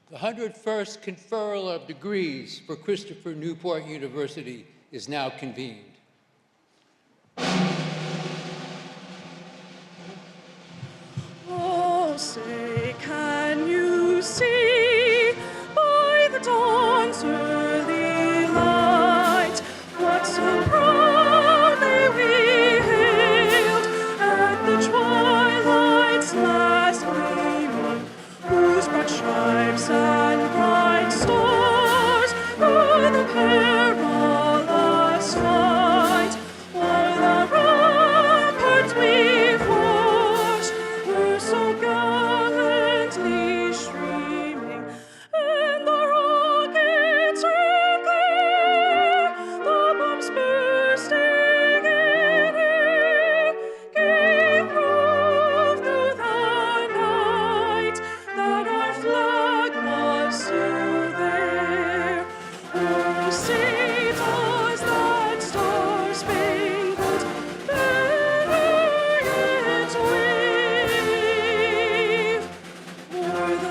The 101st conferral of degrees for Christopher Newport University is now convened. Oh, say, can you see by the dawn's early light what so proudly we hailed at the twilight's last gleaming, whose broad stripes and bright stars o'er the perilous fight, o'er the ramparts we forged, were so gallantly streaming, and the rockets red glare, the bombs bursting in air, gave proof through the night that our flag was still there. Oh, say does that star-spangled banner yet wave o'er the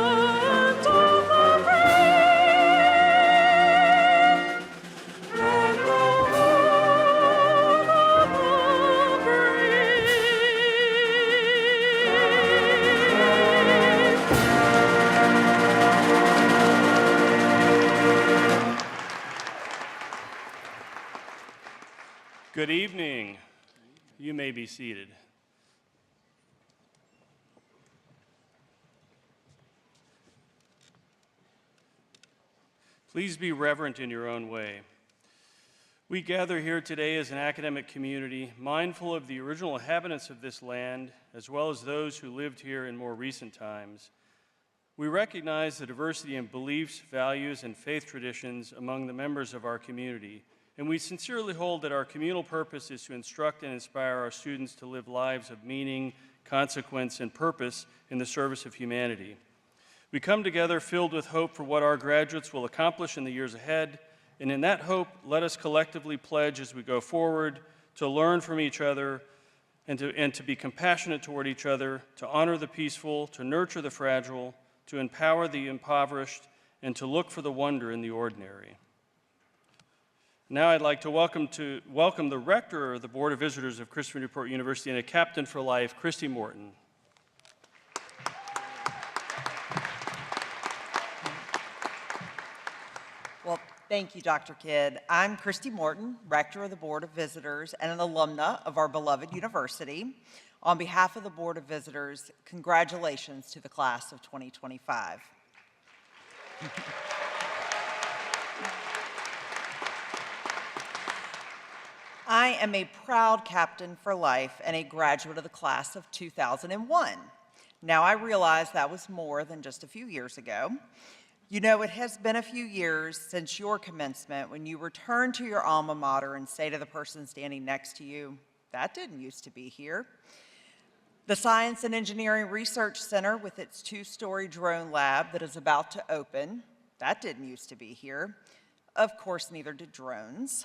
land of the brave and the home of the brave? Good evening. You may be seated. Please be reverent in your own way. We gather here today as an academic community, mindful of the original inhabitants of this land, as well as those who lived here in more recent times. We recognize the diversity in beliefs, values, and faith traditions among the members of our community, and we sincerely hold that our communal purpose is to instruct and inspire our students to live lives of meaning, consequence, and purpose in the service of humanity. We come together filled with hope for what our graduates will accomplish in the years ahead, and in that hope, let us collectively pledge as we go forward to learn from each other and to be compassionate toward each other, to honor the peaceful, to nurture the fragile, to empower the impoverished, and to look for the wonder in the ordinary. Now I'd like to welcome the Rector of the Board of Visitors of Christopher Newport University and a Captain for Life, Christy Morton. Well, thank you, Dr. Kidd. I'm Christy Morton, Rector of the Board of Visitors and an alumna of our beloved university. On behalf of the Board of Visitors, congratulations to the class of 2025. I am a proud captain for life and a graduate of the class of 2001. Now, I realize that was more than just a few years ago. You know, it has been a few years since your commencement when you return to your alma mater and say to the person standing next to you, "That didn't used to be here." The Science and Engineering Research Center with its 2-story drone lab that is about to open, that didn't used to be here. Of course, neither did drones.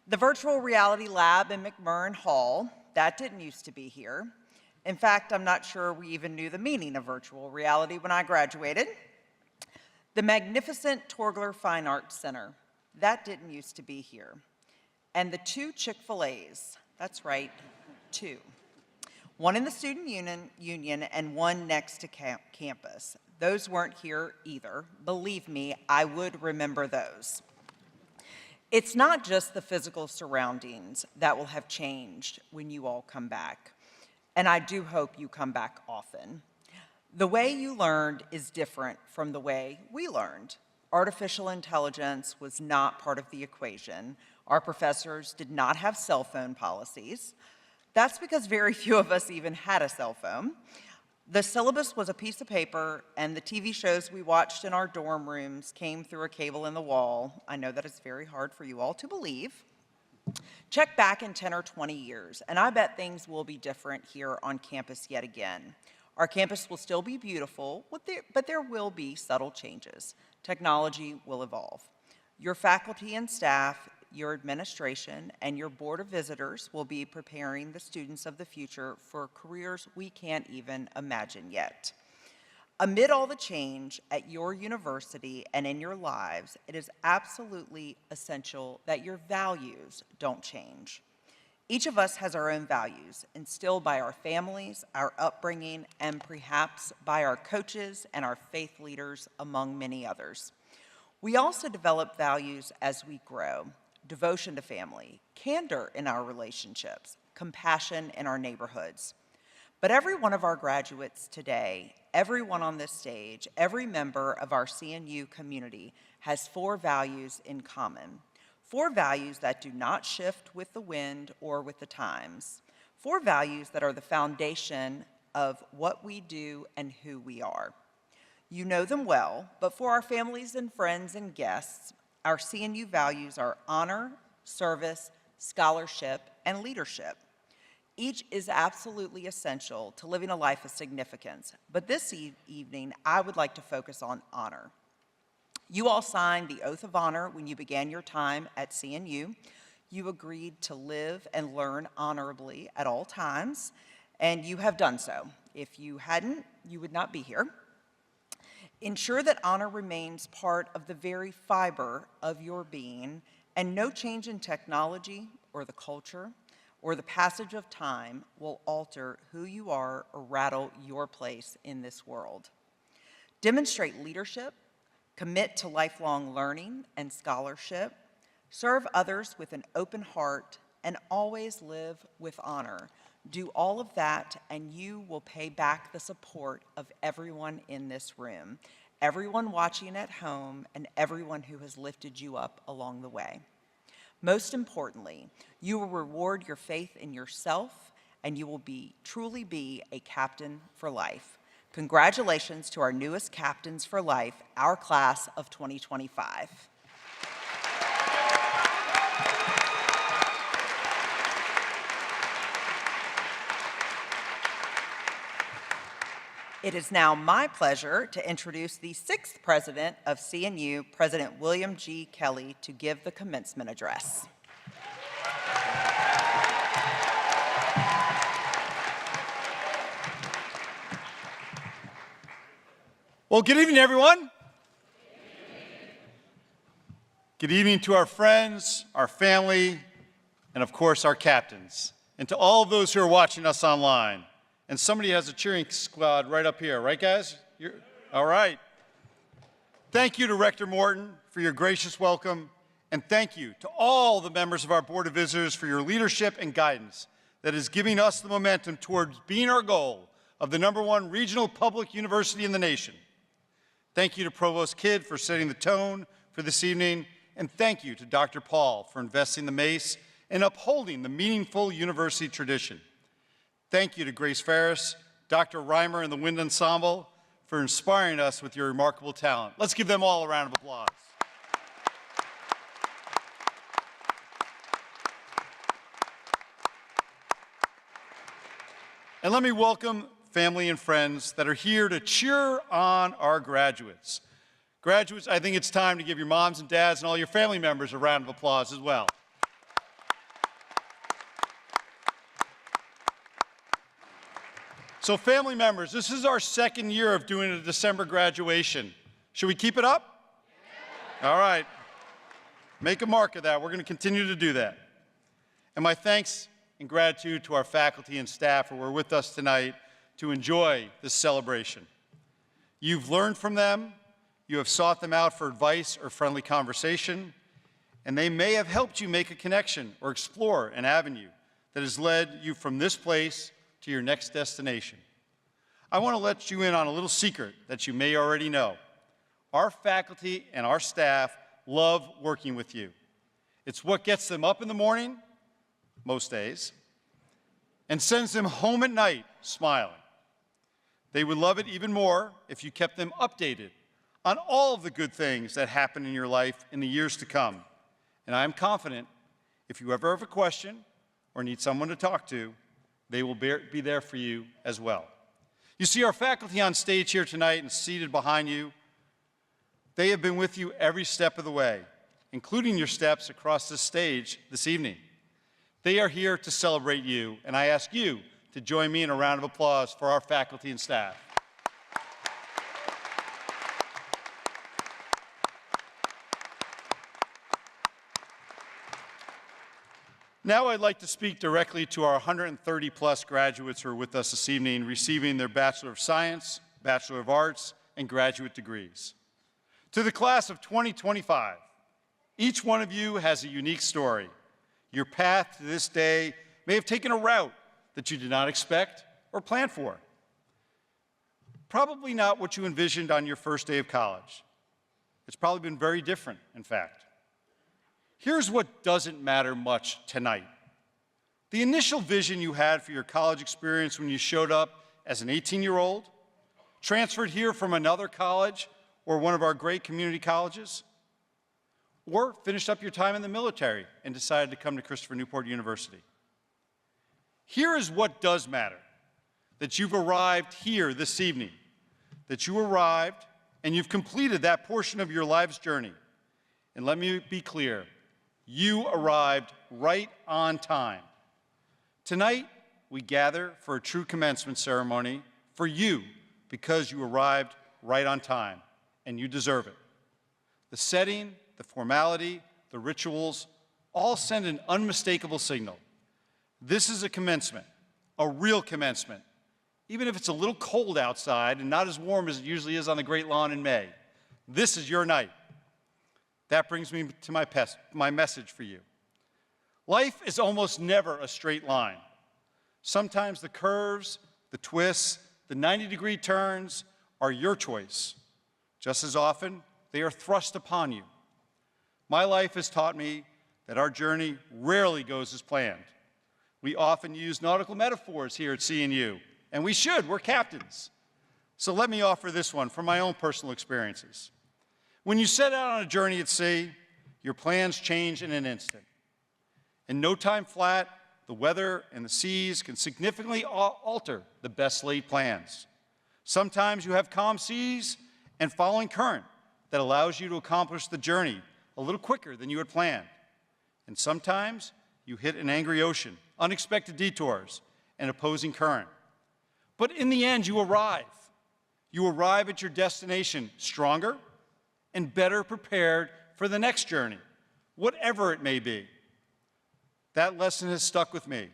The Virtual Reality Lab in McMurrin Hall, that didn't used to be here. In fact, I'm not sure we even knew the meaning of virtual reality when I graduated. The magnificent Torgler Fine Arts Center, that didn't used to be here. And the 2 Chick-fil-A's, that's right, 2. One in the Student Union and one next to campus. Those weren't here either. Believe me, I would remember those. It's not just the physical surroundings that will have changed when you all come back. And I do hope you come back often. The way you learned is different from the way we learned. Artificial intelligence was not part of the equation. Our professors did not have cell phone policies. That's because very few of us even had a cell phone. The syllabus was a piece of paper, and the TV shows we watched in our dorm rooms came through a cable in the wall. I know that it's very hard for you all to believe. Check back in 10 or 20 years, and I bet things will be different here on campus yet again. Our campus will still be beautiful, but there will be subtle changes. Technology will evolve. Your faculty and staff, your administration, and your board of visitors will be preparing the students of the future for careers we can't even imagine yet. Amid all the change at your university and in your lives, it is absolutely essential that your values don't change. Each of us has our own values, instilled by our families, our upbringing, and perhaps by our coaches and our faith leaders, among many others. We also develop values as we grow: devotion to family, candor in our relationships, compassion in our neighborhoods. But every one of our graduates today, everyone on this stage, every member of our CNU community has 4 values in common. 4 values that do not shift with the wind or with the times. 4 values that are the foundation of what we do and who we are. You know them well, but for our families and friends and guests, our CNU values are honor, service, scholarship, and leadership. Each is absolutely essential to living a life of significance, but this evening, I would like to focus on honor. You all signed the oath of honor when you began your time at CNU. You agreed to live and learn honorably at all times, and you have done so. If you hadn't, you would not be here. Ensure that honor remains part of the very fiber of your being, and no change in technology or the culture or the passage of time will alter who you are or rattle your place in this world. Demonstrate leadership, commit to lifelong learning and scholarship, serve others with an open heart, and always live with honor. Do all of that, and you will pay back the support of everyone in this room, everyone watching at home, and everyone who has lifted you up along the way. Most importantly, you will reward your faith in yourself, and you will truly be a captain for life. Congratulations to our newest captains for life, our class of 2025. It is now my pleasure to introduce the 6th president of CNU, President William G. Kelly, to give the commencement address. Well, good evening, everyone. Good evening to our friends, our family, and of course, our captains. And to all of those who are watching us online. And somebody has a cheering squad right up here, right, guys? All right. Thank you to Rector Morton for your gracious welcome, and thank you to all the members of our Board of Visitors for your leadership and guidance that is giving us the momentum towards being our goal of the #1 regional public university in the nation. Thank you to Provost Kidd for setting the tone for this evening, and thank you to Dr. Paul for investing the MACE and upholding the meaningful university tradition. Thank you to Grace Ferris, Dr. Reimer, and the Wind Ensemble for inspiring us with your remarkable talent. Let's give them all a round of applause. And let me welcome family and friends that are here to cheer on our graduates. Graduates, I think it's time to give your moms and dads and all your family members a round of applause as well. So family members, this is our 2nd year of doing a December graduation. Should we keep it up? Yeah. All right. Make a mark of that. We're going to continue to do that. And my thanks and gratitude to our faculty and staff who are with us tonight to enjoy this celebration. You've learned from them, you have sought them out for advice or friendly conversation, and they may have helped you make a connection or explore an avenue that has led you from this place to your next destination. I want to let you in on a little secret that you may already know. Our faculty and our staff love working with you. It's what gets them up in the morning, most days, and sends them home at night smiling. They would love it even more if you kept them updated on all of the good things that happen in your life in the years to come. And I'm confident if you ever have a question or need someone to talk to, they will be there for you as well. You see our faculty on stage here tonight and seated behind you. They have been with you every step of the way, including your steps across this stage this evening. They are here to celebrate you, and I ask you to join me in a round of applause for our faculty and staff. Now I'd like to speak directly to our 130 plus graduates who are with us this evening, receiving their Bachelor of Science, Bachelor of Arts, and graduate degrees. To the class of 2025, each one of you has a unique story. Your path to this day may have taken a route that you did not expect or plan for. Probably not what you envisioned on your first day of college. It's probably been very different, in fact. Here's what doesn't matter much tonight. The initial vision you had for your college experience when you showed up as an 18-year-old, transferred here from another college or one of our great community colleges, or finished up your time in the military and decided to come to Christopher Newport University. Here is what does matter, that you've arrived here this evening, that you arrived and you've completed that portion of your life's journey. And let me be clear, you arrived right on time. Tonight, we gather for a true commencement ceremony for you because you arrived right on time, and you deserve it. The setting, the formality, the rituals, all send an unmistakable signal. This is a commencement, a real commencement, even if it's a little cold outside and not as warm as it usually is on the Great Lawn in May. This is your night. That brings me to my message for you. Life is almost never a straight line. Sometimes the curves, the twists, the 90-degree turns are your choice. Just as often, they are thrust upon you. My life has taught me that our journey rarely goes as planned. We often use nautical metaphors here at CNU, and we should, we're captains. So let me offer this one from my own personal experiences. When you set out on a journey at sea, your plans change in an instant. In no time flat, the weather and the seas can significantly alter the best laid plans. Sometimes you have calm seas and following current that allows you to accomplish the journey a little quicker than you had planned. And sometimes you hit an angry ocean, unexpected detours, and opposing current. But in the end, you arrive. You arrive at your destination stronger and better prepared for the next journey, whatever it may be. That lesson has stuck with me.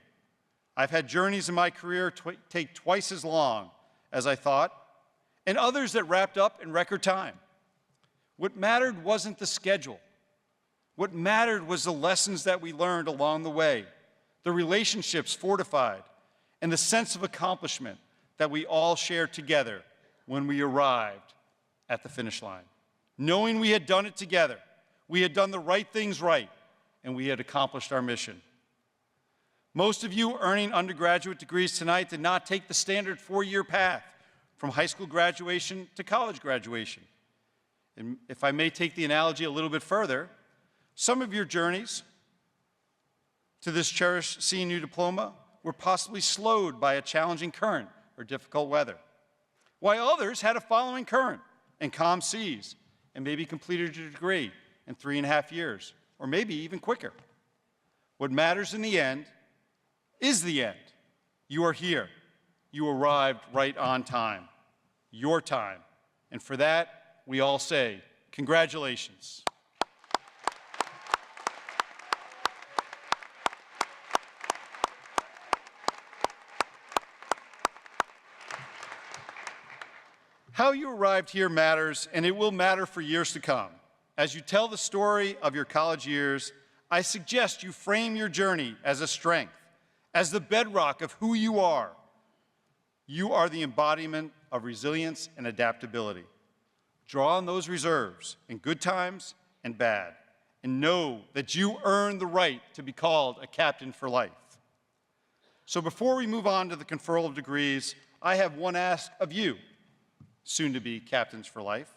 I've had journeys in my career take twice as long as I thought, and others that wrapped up in record time. What mattered wasn't the schedule. What mattered was the lessons that we learned along the way, the relationships fortified, and the sense of accomplishment that we all shared together when we arrived at the finish line. Knowing we had done it together, we had done the right things right, and we had accomplished our mission. Most of you earning undergraduate degrees tonight did not take the standard four-year path from high school graduation to college graduation. And if I may take the analogy a little bit further, some of your journeys to this cherished CNU diploma were possibly slowed by a challenging current or difficult weather, while others had a following current and calm seas and maybe completed your degree in 3.5 years, or maybe even quicker. What matters in the end is the end. You are here. You arrived right on time, your time. And for that, we all say, congratulations. How you arrived here matters, and it will matter for years to come. As you tell the story of your college years, I suggest you frame your journey as a strength, as the bedrock of who you are. You are the embodiment of resilience and adaptability. Draw on those reserves in good times and bad, and know that you earn the right to be called a captain for life. So before we move on to the conferral of degrees, I have one ask of you, soon-to-be captains for life.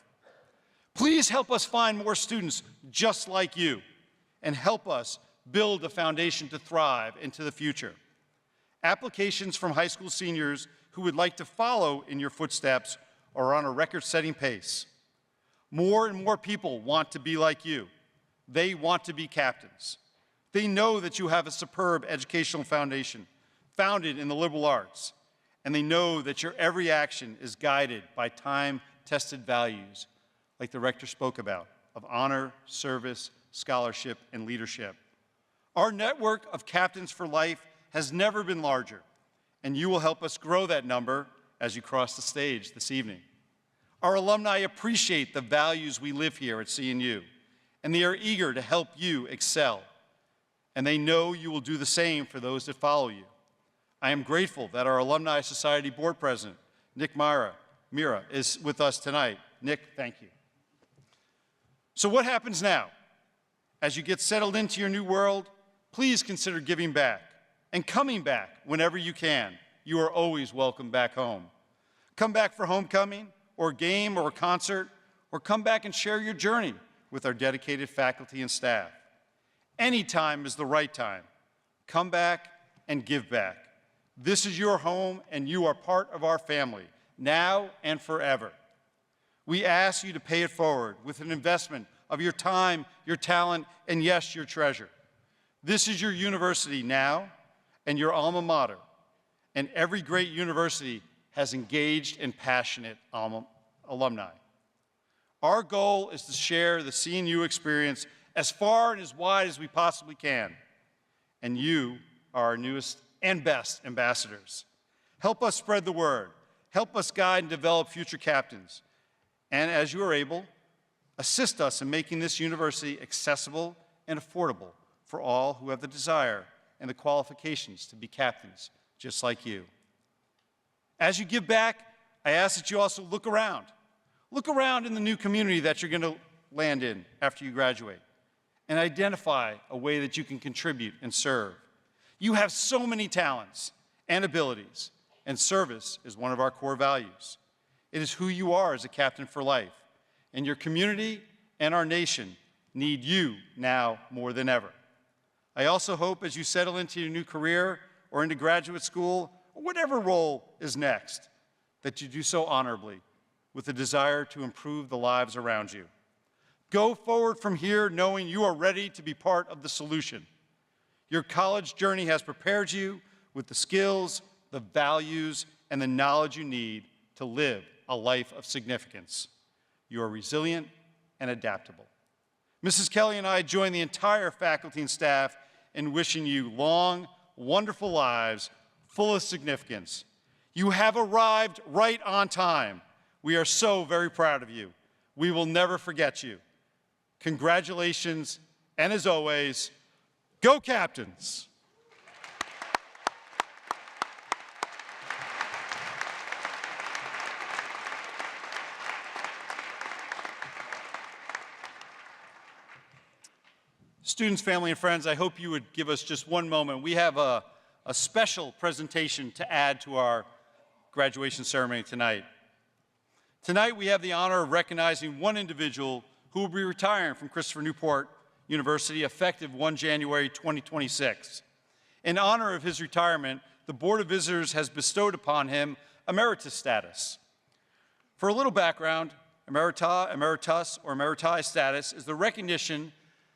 Please help us find more students just like you and help us build a foundation to thrive into the future. Applications from high school seniors who would like to follow in your footsteps are on a record-setting pace. More and more people want to be like you. They want to be captains. They know that you have a superb educational foundation founded in the liberal arts, and they know that your every action is guided by time-tested values, like the rector spoke about, of honor, service, scholarship, and leadership. Our network of Captains for Life has never been larger, and you will help us grow that number as you cross the stage this evening. Our alumni appreciate the values we live here at CNU, and they are eager to help you excel. And they know you will do the same for those that follow you. I am grateful that our Alumni Society Board President, Nick Mira, is with us tonight. Nick, thank you. So what happens now? As you get settled into your new world, please consider giving back and coming back whenever you can. You are always welcome back home. Come back for homecoming, or a game, or a concert, or come back and share your journey with our dedicated faculty and staff. Any time is the right time. Come back and give back. This is your home, and you are part of our family, now and forever. We ask you to pay it forward with an investment of your time, your talent, and yes, your treasure. This is your university now and your alma mater, and every great university has engaged and passionate alumni. Our goal is to share the CNU experience as far and as wide as we possibly can, and you are our newest and best ambassadors. Help us spread the word. Help us guide and develop future captains. And as you are able, assist us in making this university accessible and affordable for all who have the desire and the qualifications to be captains, just like you. As you give back, I ask that you also look around. Look around in the new community that you're going to land in after you graduate, and identify a way that you can contribute and serve. You have so many talents and abilities, and service is one of our core values. It is who you are as a captain for life, and your community and our nation need you now more than ever. I also hope as you settle into your new career or into graduate school, or whatever role is next, that you do so honorably with a desire to improve the lives around you. Go forward from here knowing you are ready to be part of the solution. Your college journey has prepared you with the skills, the values, and the knowledge you need to live a life of significance. You are resilient and adaptable. Mrs. Kelly and I join the entire faculty and staff in wishing you long, wonderful lives full of significance. You have arrived right on time. We are so very proud of you. We will never forget you. Congratulations, and as always, go Captains! Students, family, and friends, I hope you would give us just one moment. We have a special presentation to add to our graduation ceremony tonight. Tonight, we have the honor of recognizing one individual who will be retiring from Christopher Newport University effective 1 January 2026. In honor of his retirement, the Board of Visitors has bestowed upon him emeritus status. For a little background, emerita, emeritus, or emeriti status is the recognition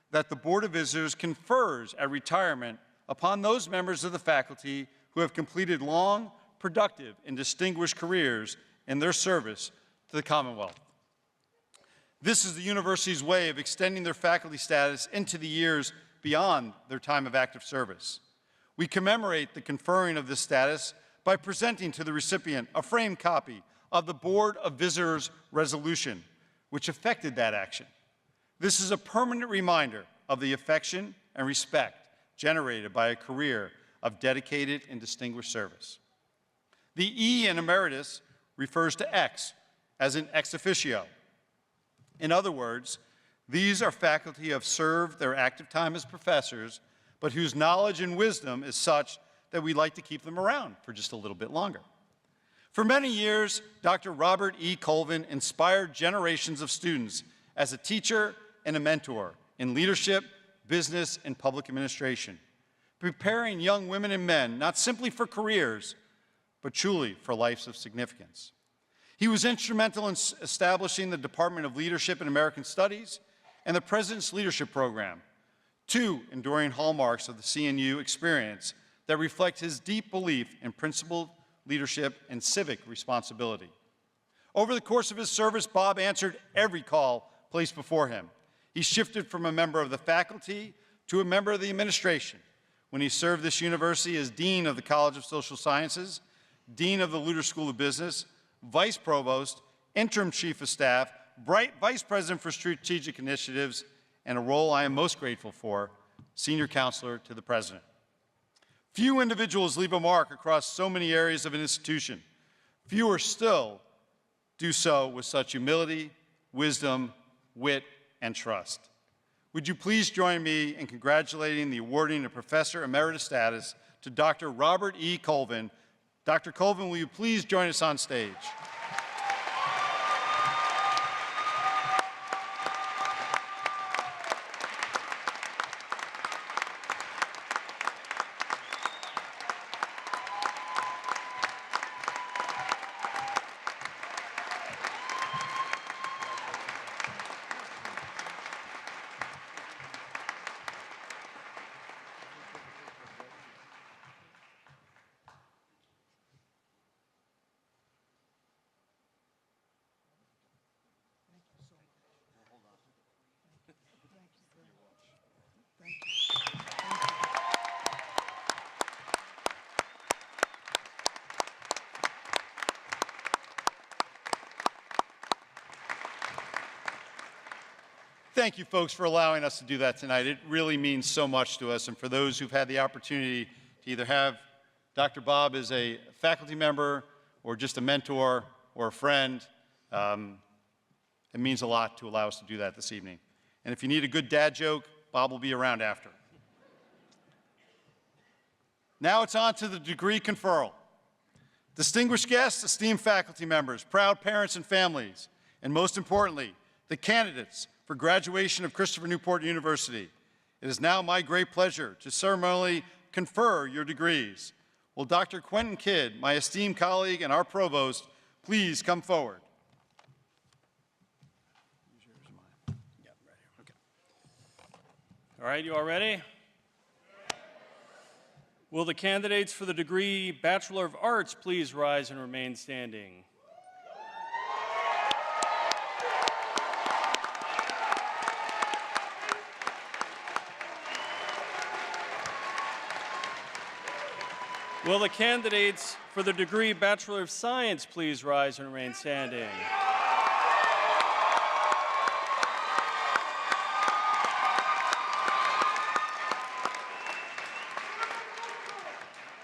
that the Board of Visitors confers at retirement upon those members of the faculty who have completed long, productive, and distinguished careers in their service to the Commonwealth. This is the university's way of extending their faculty status into the years beyond their time of active service. We commemorate the conferring of this status by presenting to the recipient a framed copy of the Board of Visitors resolution, which affected that action. This is a permanent reminder of the affection and respect generated by a career of dedicated and distinguished service. The E in emeritus refers to ex, as in ex officio. In other words, these are faculty who have served their active time as professors, but whose knowledge and wisdom is such that we'd like to keep them around for just a little bit longer. For many years, Dr. Robert E. Colvin inspired generations of students as a teacher and a mentor in leadership, business, and public administration, preparing young women and men not simply for careers, but truly for lives of significance. He was instrumental in establishing the Department of Leadership and American Studies and the President's Leadership Program, two enduring hallmarks of the CNU experience that reflect his deep belief in principled leadership and civic responsibility. Over the course of his service, Bob answered every call placed before him. He shifted from a member of the faculty to a member of the administration when he served this university as Dean of the College of Social Sciences, Dean of the Luter School of Business, Vice Provost, Interim Chief of Staff, Vice President for Strategic Initiatives, and a role I am most grateful for, Senior Counselor to the President. Few individuals leave a mark across so many areas of an institution. Fewer still do so with such humility, wisdom, wit, and trust. Would you please join me in congratulating the awarding of Professor Emeritus status to Dr. Robert E. Colvin. Dr. Colvin, will you please join us on stage? Thank you, folks, for allowing us to do that tonight. It really means so much to us. And for those who've had the opportunity to either have Dr. Bob as a faculty member or just a mentor or a friend, it means a lot to allow us to do that this evening. And if you need a good dad joke, Bob will be around after. Now it's on to the degree conferral. Distinguished guests, esteemed faculty members, proud parents and families, and most importantly, the candidates for graduation of Christopher Newport University. It is now my great pleasure to ceremonially confer your degrees. Will Dr. Quentin Kidd, my esteemed colleague and our provost, please come forward? All right, you all ready? Will the candidates for the degree Bachelor of Arts please rise and remain standing? Will the candidates for the degree Bachelor of Science please rise and remain standing?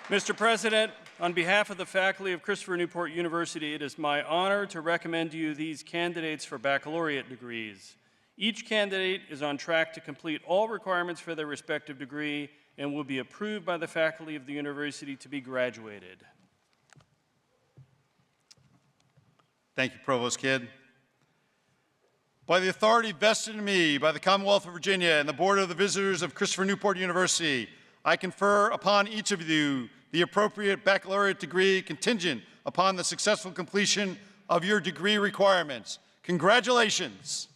Mr. President, on behalf of the faculty of Christopher Newport University, it is my honor to recommend to you these candidates for baccalaureate degrees. Each candidate is on track to complete all requirements for their respective degree and will be approved by the faculty of the university to be graduated. Thank you, Provost Kidd. By the authority vested in me by the Commonwealth of Virginia and the Board of the Visitors of Christopher Newport University, I confer upon each of you the appropriate baccalaureate degree contingent upon the successful completion of your degree requirements. Congratulations.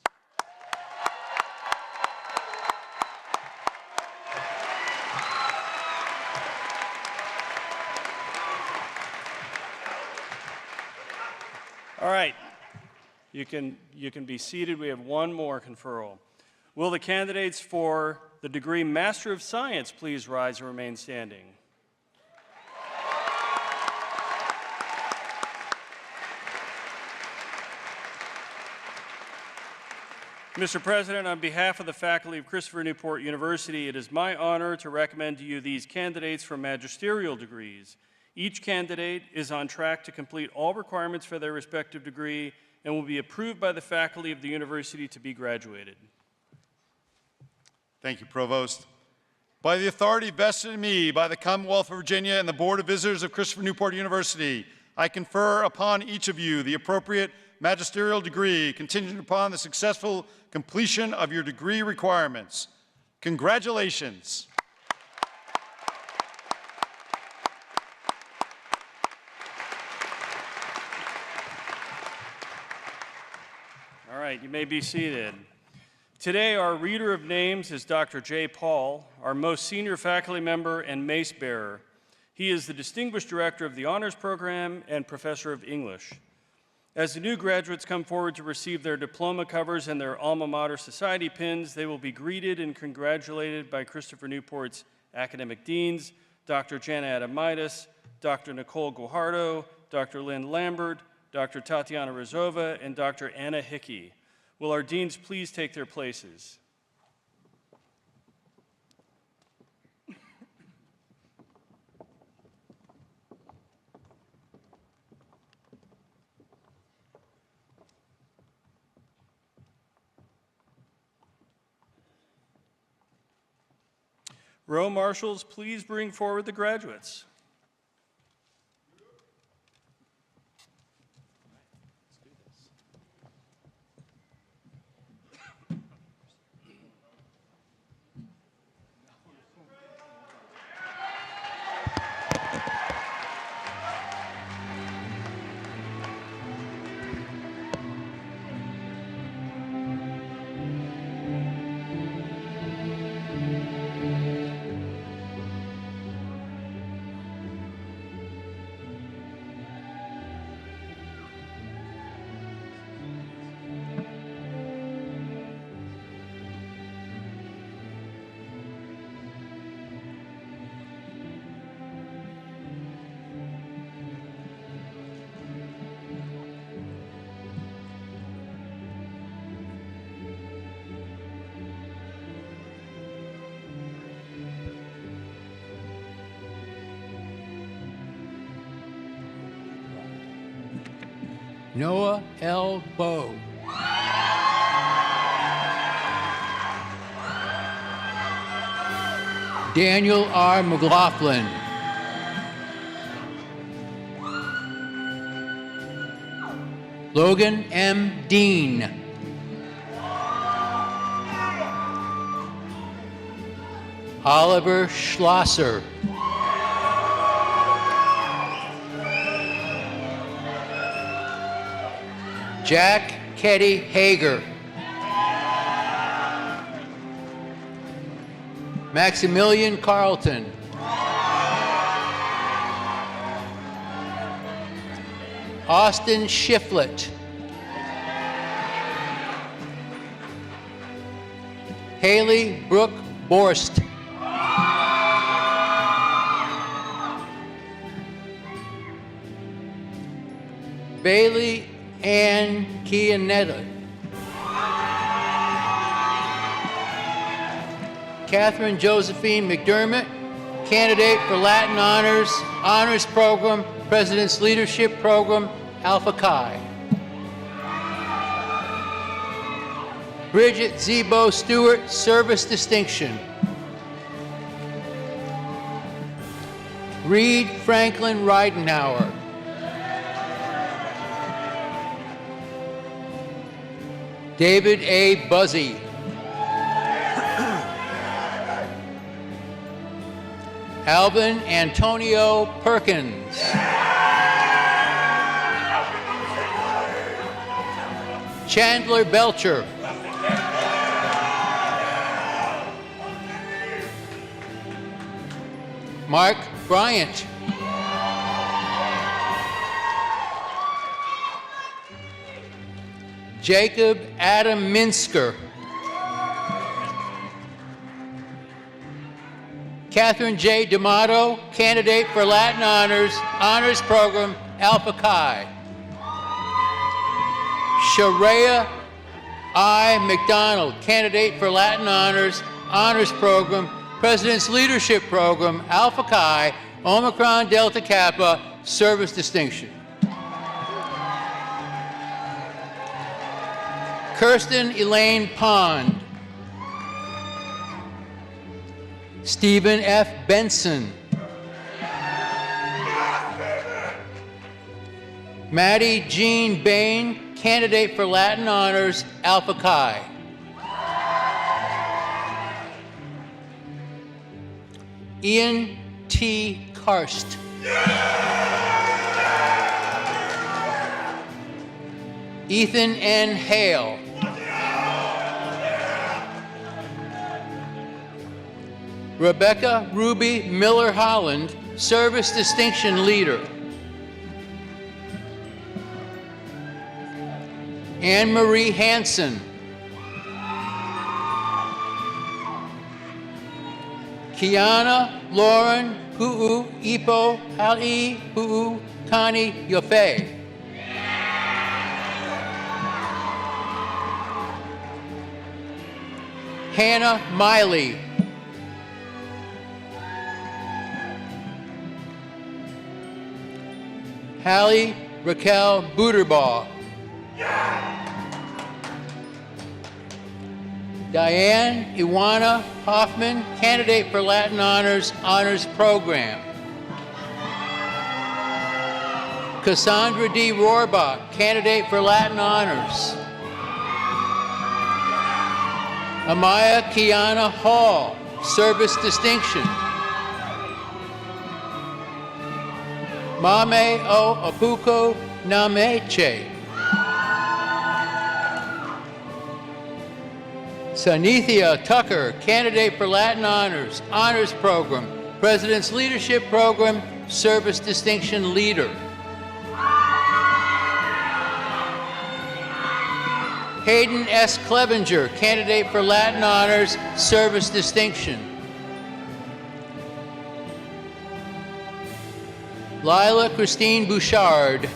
All right, you can be seated. We have one more conferral. Will the candidates for the degree Master of Science please rise and remain standing? Mr. President, on behalf of the faculty of Christopher Newport University, it is my honor to recommend to you these candidates for magisterial degrees. Each candidate is on track to complete all requirements for their respective degree and will be approved by the faculty of the university to be graduated. Thank you, Provost. By the authority vested in me by the Commonwealth of Virginia and the Board of Visitors of Christopher Newport University, I confer upon each of you the appropriate magisterial degree contingent upon the successful completion of your degree requirements. Congratulations. All right, you may be seated. Today, our reader of names is Dr. Jay Paul, our most senior faculty member and mace bearer. He is the Distinguished Director of the Honors Program and Professor of English. As the new graduates come forward to receive their diploma covers and their alma mater society pins, they will be greeted and congratulated by Christopher Newport's academic deans, Dr. Jana Adamitis, Dr. Nicole Guajardo, Dr. Lynn Lambert, Dr. Tatiana Rizova, and Dr. Anna Hickey. Will our deans please take their places? Row marshals, please bring forward the graduates. Noah L. Bowe. Daniel R. McLaughlin. Logan M. Dean. Oliver Schlosser. Jack Ketty Hager. Maximilian Carlton. Austin Shiflett. Haley Brooke Borst. Bailey Ann Chianetta. Catherine Josephine McDermott, candidate for Latin Honors, Honors Program, President's Leadership Program, Alpha Chi. Bridget Zebo Stewart, Service Distinction. Reed Franklin Reidenauer. David A. Buzzy. Alvin Antonio Perkins. Chandler Belcher. Mark Bryant. Jacob Adam Minsker. Catherine J. D'Amato, candidate for Latin Honors, Honors Program, Alpha Chi. Sharia I. McDonald, candidate for Latin Honors, Honors Program, President's Leadership Program, Alpha Chi, Omicron Delta Kappa, Service Distinction. Kirsten Elaine Pond. Stephen F. Benson. Maddie Jean Bain, candidate for Latin Honors, Alpha Chi. Ian T. Karst. Ethan N. Hale. Rebecca Ruby Miller Holland, Service Distinction Leader. Anne Marie Hansen. Kiana Lauren Hu'u Ipo Hal'i Hu'u Kani Yofe. Hannah Miley. Hallie Raquel Buterbaugh. Diane Iwana Hoffman, candidate for Latin Honors Program. Cassandra D. Rohrbach, candidate for Latin Honors. Amaya Kiana Hall, service distinction. Mame O Apuko Nameche. Sanithia Tucker, candidate for Latin Honors Program, President's Leadership Program, Service Distinction Leader. Hayden S. Clevenger, candidate for Latin Honors, Service Distinction. Lila Christine Bouchard.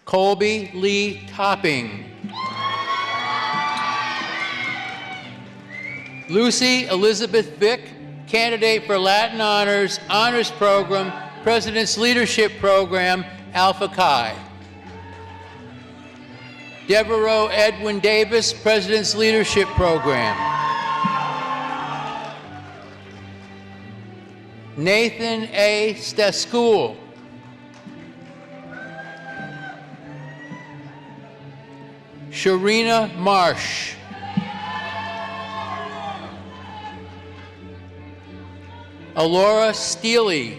Colby Lee Topping. Lucy Elizabeth Vick, candidate for Latin Honors Program, President's Leadership Program, Alpha Chi. Devereaux Edwin Davis, President's Leadership Program. Nathan A. Staskool. Sharina Marsh. Alora Steele.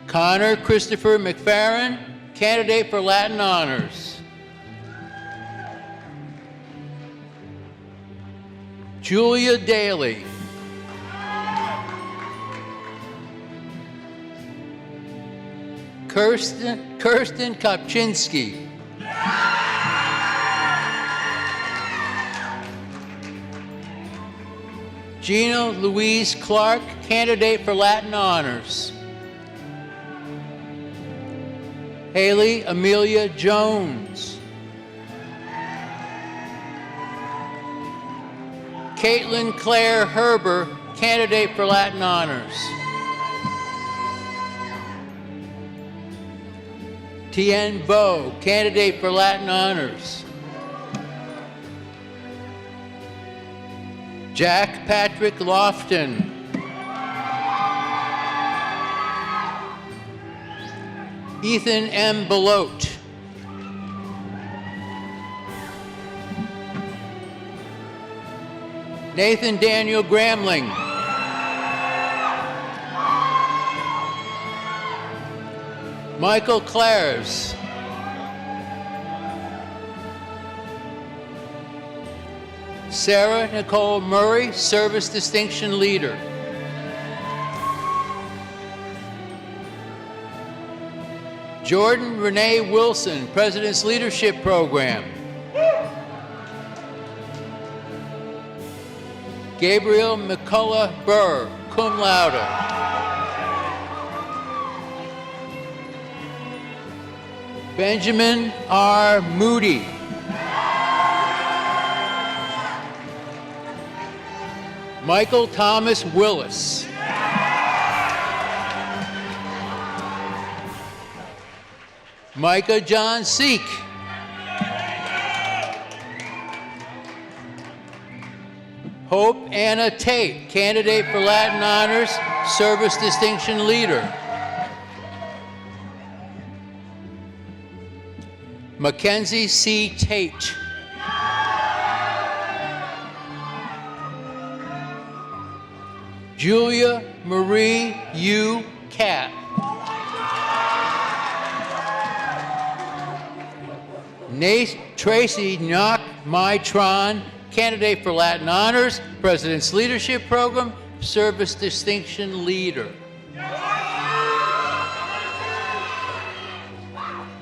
Connor Christopher McFerrin, candidate for Latin Honors. Julia Daly. Kirsten Kopczynski. Gina Louise Clark, candidate for Latin Honors. Haley Amelia Jones. Caitlin Claire Herber, candidate for Latin Honors. Tien Vo, candidate for Latin Honors. Jack Patrick Lofton. Ethan M. Belote. Nathan Daniel Gramling. Michael Clares. Sarah Nicole Murray, Service Distinction Leader. Jordan Renee Wilson, President's Leadership Program. Gabriel McCullough Burr, cum laude. Benjamin R. Moody. Michael Thomas Willis. Micah John Seek. Hope Anna Tate, candidate for Latin Honors, Service Distinction Leader. Mackenzie C. Tate. Julia Marie U. Cat. Tracy Knock Mytron, candidate for Latin Honors, President's Leadership Program, Service Distinction Leader.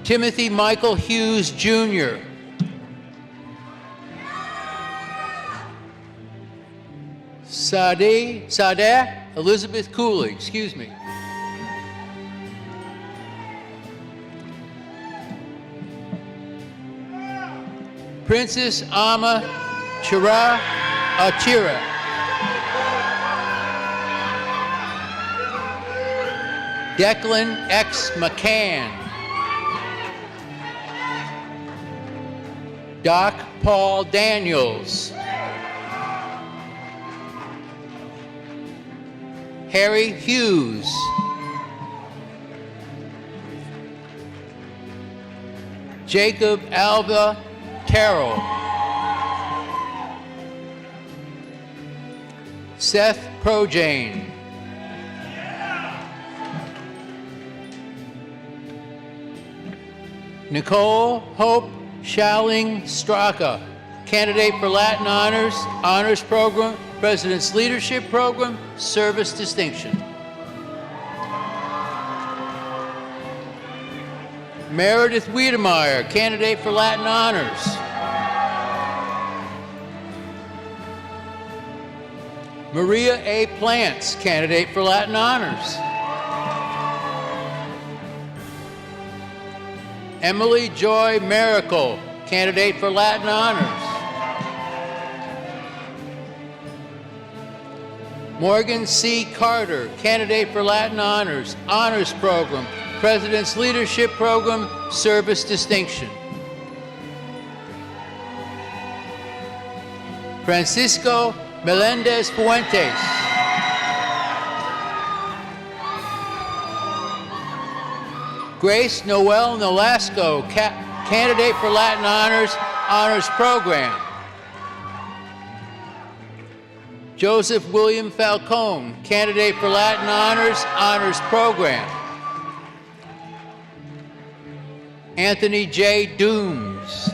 Timothy Michael Hughes, Jr. Sadeh Elizabeth Cooley, excuse me. Princess Ama Chira Achira. Declan X. McCann. Doc Paul Daniels. Harry Hughes. Jacob Alba Terrell. Seth Projane. Nicole Hope Shalling Straka, candidate for Latin Honors, Honors Program, President's Leadership Program, Service Distinction. Meredith Wiedemeyer, candidate for Latin Honors. Maria A. Plants, candidate for Latin Honors. Emily Joy Miracle, candidate for Latin Honors. Morgan C. Carter, candidate for Latin Honors, Honors Program, President's Leadership Program, Service Distinction. Francisco Melendez Fuentes. Grace Noel Nolasco, candidate for Latin Honors, Honors Program. Joseph William Falcone, candidate for Latin Honors, Honors Program. Anthony J. Dooms.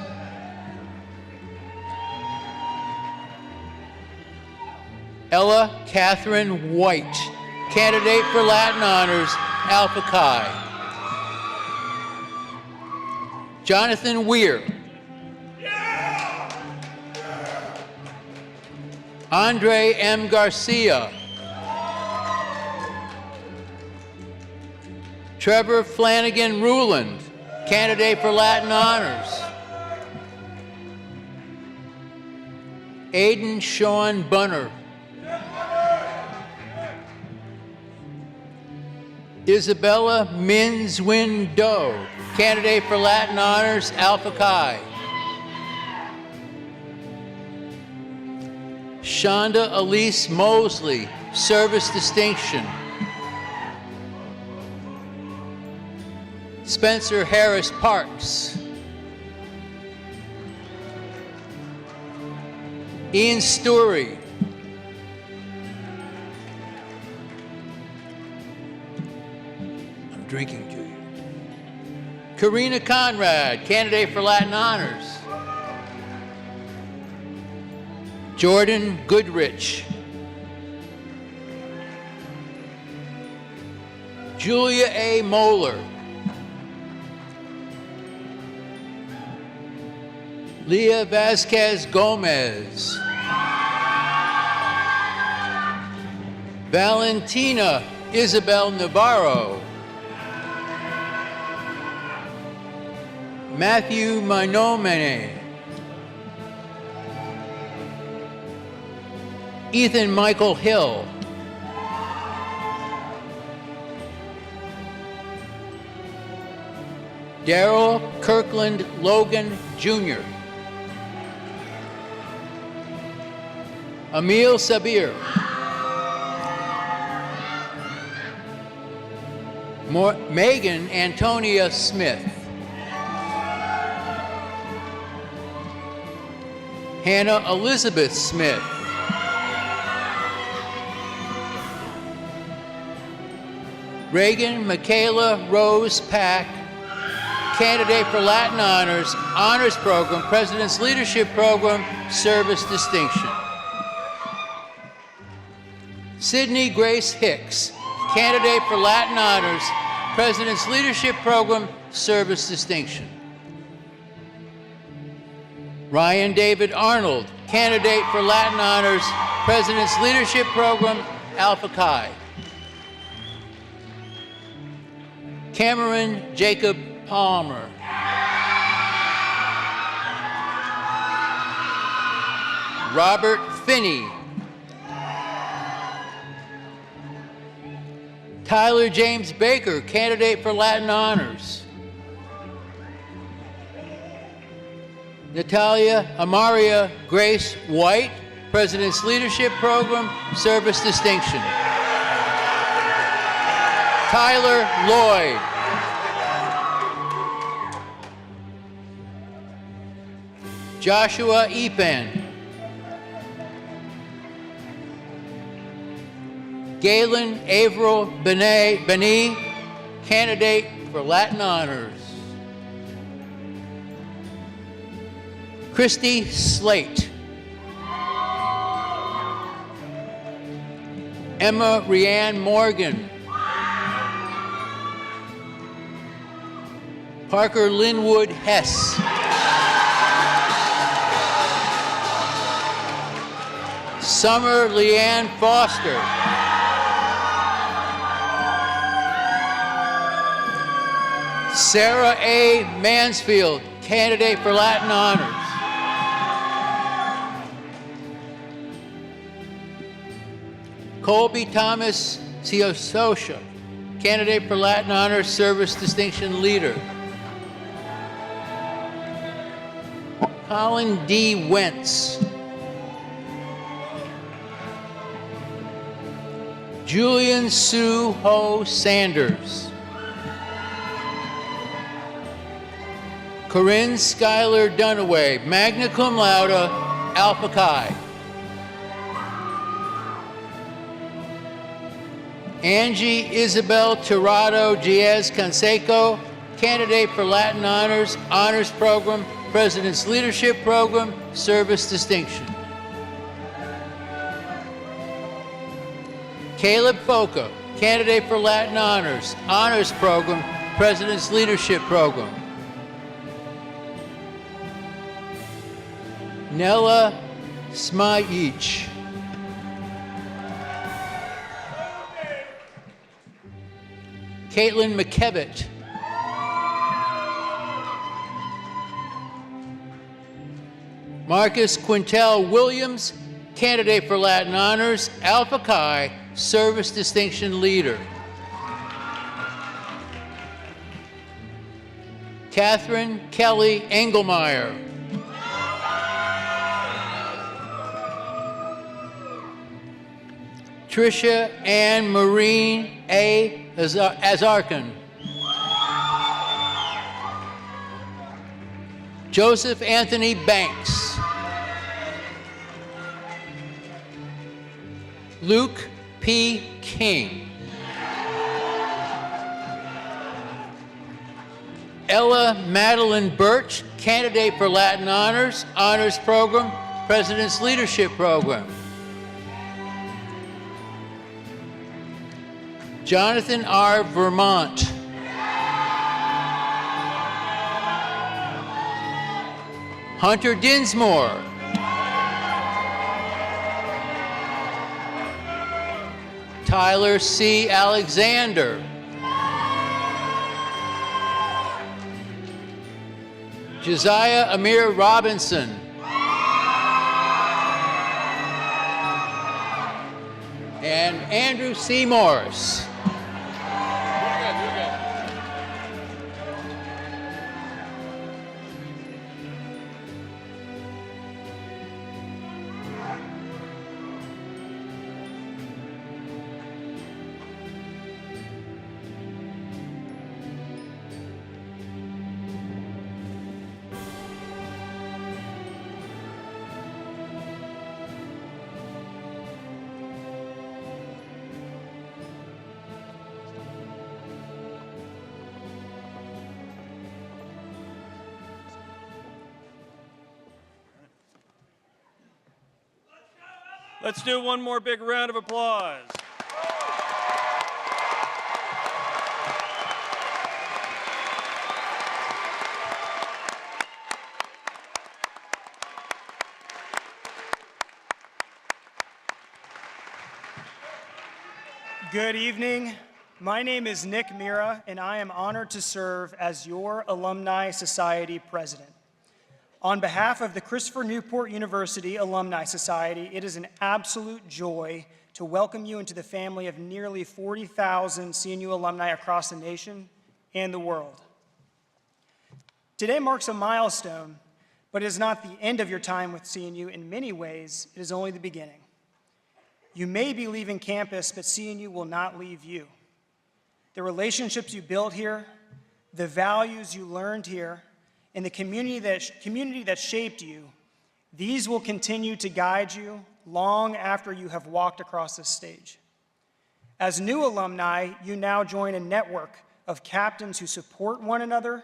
Ella Catherine White, candidate for Latin Honors, Alpha Chi. Jonathan Weir. Andre M. Garcia. Trevor Flanagan Ruland, candidate for Latin Honors. Aiden Sean Bunner. Isabella Minswin Doe, candidate for Latin Honors, Alpha Chi. Shonda Elise Mosley, Service Distinction. Spencer Harris Parks. Ian Story. I'm drinking to you. Karina Conrad, candidate for Latin Honors. Jordan Goodrich. Julia A. Moeller. Leah Vasquez Gomez. Valentina Isabel Navarro. Matthew Manomene. Ethan Michael Hill. Daryl Kirkland Logan, Jr. Emil Sabir. Megan Antonia Smith. Hannah Elizabeth Smith. Reagan Michaela Rose Pack, candidate for Latin Honors, Honors Program, President's Leadership Program, Service Distinction. Sydney Grace Hicks, candidate for Latin Honors, President's Leadership Program, Service Distinction. Ryan David Arnold, candidate for Latin Honors, President's Leadership Program, Alpha Chi. Cameron Jacob Palmer. Robert Finney. Tyler James Baker, candidate for Latin Honors. Natalia Amaria Grace White, President's Leadership Program, Service Distinction. Tyler Lloyd. Joshua Epan. Galen Averill Beni, candidate for Latin Honors. Christy Slate. Emma Rianne Morgan. Parker Linwood Hess. Summer Leanne Foster. Sarah A. Mansfield, candidate for Latin Honors. Colby Thomas Ciososha, candidate for Latin Honors, Service Distinction Leader. Colin D. Wentz. Julian Sue Ho Sanders. Corinne Schuyler Dunaway, magna cum laude, Alpha Chi. Angie Isabel Tirado Diaz Canseco, candidate for Latin Honors, Honors Program, President's Leadership Program, Service Distinction. Caleb Foca, candidate for Latin Honors, Honors Program, President's Leadership Program. Nella Smajic. Caitlin McKevitt. Marcus Quintel Williams, candidate for Latin Honors, Alpha Chi, Service Distinction Leader. Catherine Kelly Engelmeyer. Tricia Ann Marine A. Azarkan. Joseph Anthony Banks. Luke P. King. Ella Madeline Birch, candidate for Latin Honors, Honors Program, President's Leadership Program. Jonathan R. Vermont. Hunter Dinsmore. Tyler C. Alexander. Josiah Amir Robinson. And Andrew C. Morris. Let's do one more big round of applause. Good evening. My name is Nick Mira, and I am honored to serve as your Alumni Society President. On behalf of the Christopher Newport University Alumni Society, it is an absolute joy to welcome you into the family of nearly 40,000 CNU alumni across the nation and the world. Today marks a milestone, but it is not the end of your time with CNU. In many ways, it is only the beginning. You may be leaving campus, but CNU will not leave you. The relationships you built here, the values you learned here, and the community that shaped you, these will continue to guide you long after you have walked across this stage. As new alumni, you now join a network of captains who support one another,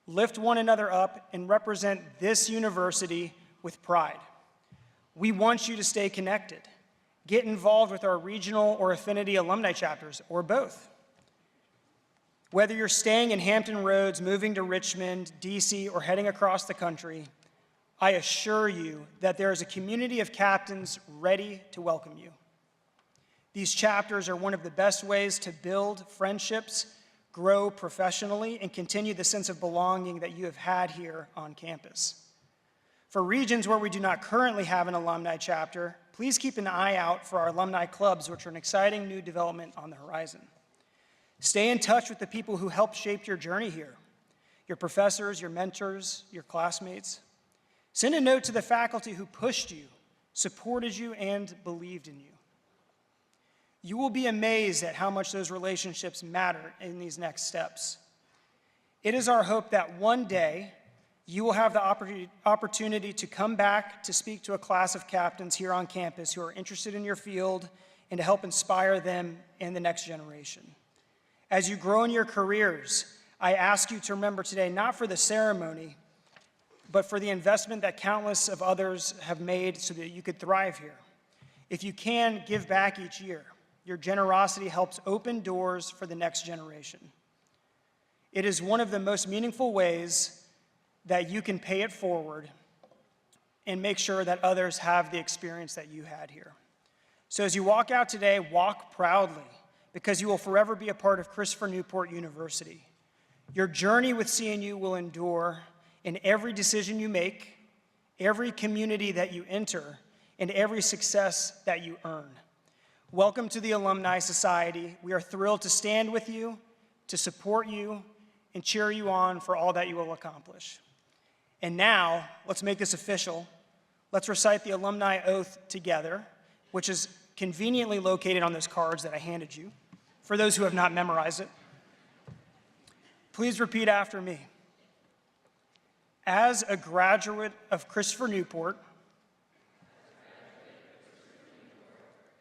lift one another up, and represent this university with pride. We want you to stay connected. Get involved with our regional or affinity alumni chapters, or both. Whether you're staying in Hampton Roads, moving to Richmond, DC, or heading across the country, I assure you that there is a community of captains ready to welcome you. These chapters are one of the best ways to build friendships, grow professionally, and continue the sense of belonging that you have had here on campus. For regions where we do not currently have an alumni chapter, please keep an eye out for our alumni clubs, which are an exciting new development on the horizon. Stay in touch with the people who helped shape your journey here, your professors, your mentors, your classmates. Send a note to the faculty who pushed you, supported you, and believed in you. You will be amazed at how much those relationships matter in these next steps. It is our hope that one day you will have the opportunity to come back to speak to a class of captains here on campus who are interested in your field and to help inspire them and the next generation. As you grow in your careers, I ask you to remember today, not for the ceremony, but for the investment that countless of others have made so that you could thrive here. If you can, give back each year. Your generosity helps open doors for the next generation. It is one of the most meaningful ways that you can pay it forward and make sure that others have the experience that you had here. So as you walk out today, walk proudly, because you will forever be a part of Christopher Newport University. Your journey with CNU will endure in every decision you make, every community that you enter, and every success that you earn. Welcome to the Alumni Society. We are thrilled to stand with you, to support you, and cheer you on for all that you will accomplish. And now, let's make this official. Let's recite the alumni oath together, which is conveniently located on those cards that I handed you, for those who have not memorized it. Please repeat after me. As a graduate of Christopher Newport,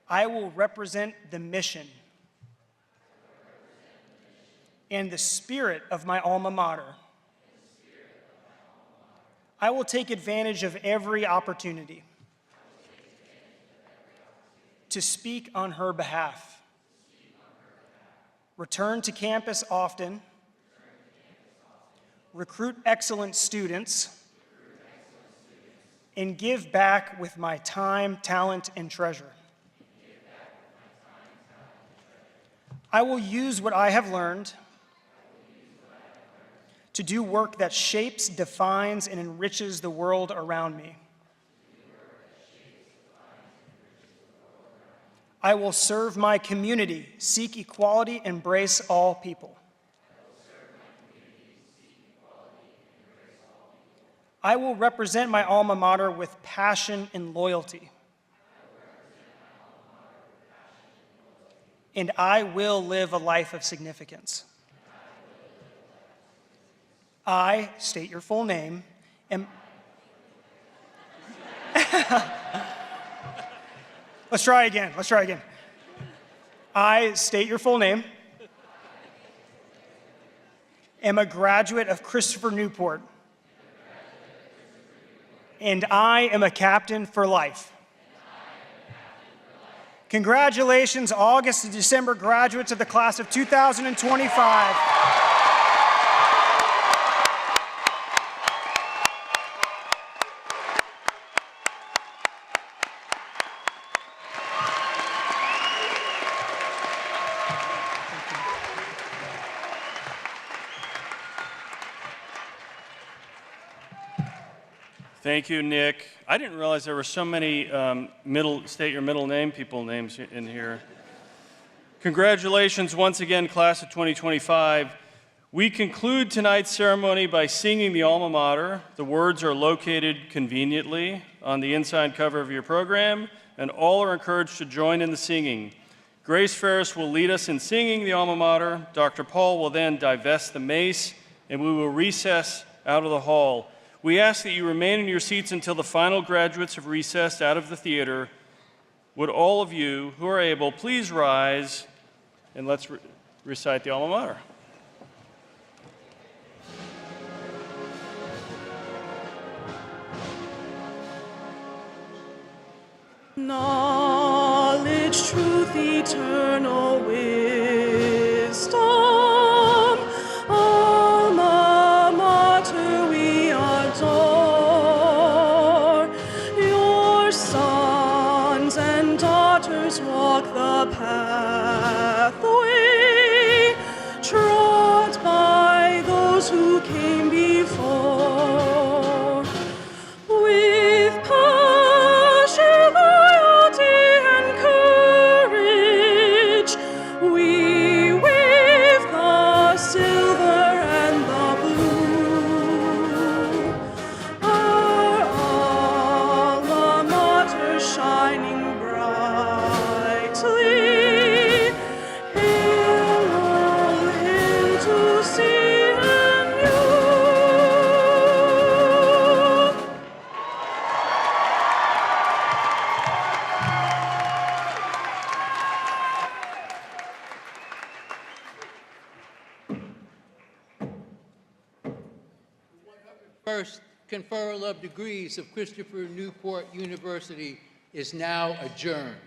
I will represent the mission and the spirit of my alma mater. I will take advantage of every opportunity to speak on her behalf. Return to campus often. Recruit excellent students. And give back with my time, talent, and treasure. I will use what I have learned to do work that shapes, defines, and enriches the world around me. I will serve my community, seek equality, embrace all people. I will represent my alma mater with passion and loyalty. And I will live a life of significance. I state your full name. Let's try again. I state your full name. Am a graduate of Christopher Newport. And I am a captain for life. Congratulations, August to December graduates of the class of 2025. Thank you, Nick. I didn't realize there were so many state your middle name people names in here. Congratulations once again, class of 2025. We conclude tonight's ceremony by singing the alma mater. The words are located conveniently on the inside cover of your program, and all are encouraged to join in the singing. Grace Ferris will lead us in singing the alma mater. Dr. Paul will then divest the mace, and we will recess out of the hall. We ask that you remain in your seats until the final graduates have recessed out of the theater. Would all of you who are able please rise and let's recite the alma mater. Knowledge, truth, eternal wisdom, alma mater we adore. Your sons and daughters walk the pathway trod by those who came before. With passion, loyalty, and courage, we wave the silver and the blue. Our alma mater shining brightly. Hail, all hail to CNU. First conferral of degrees of Christopher Newport University is now adjourned.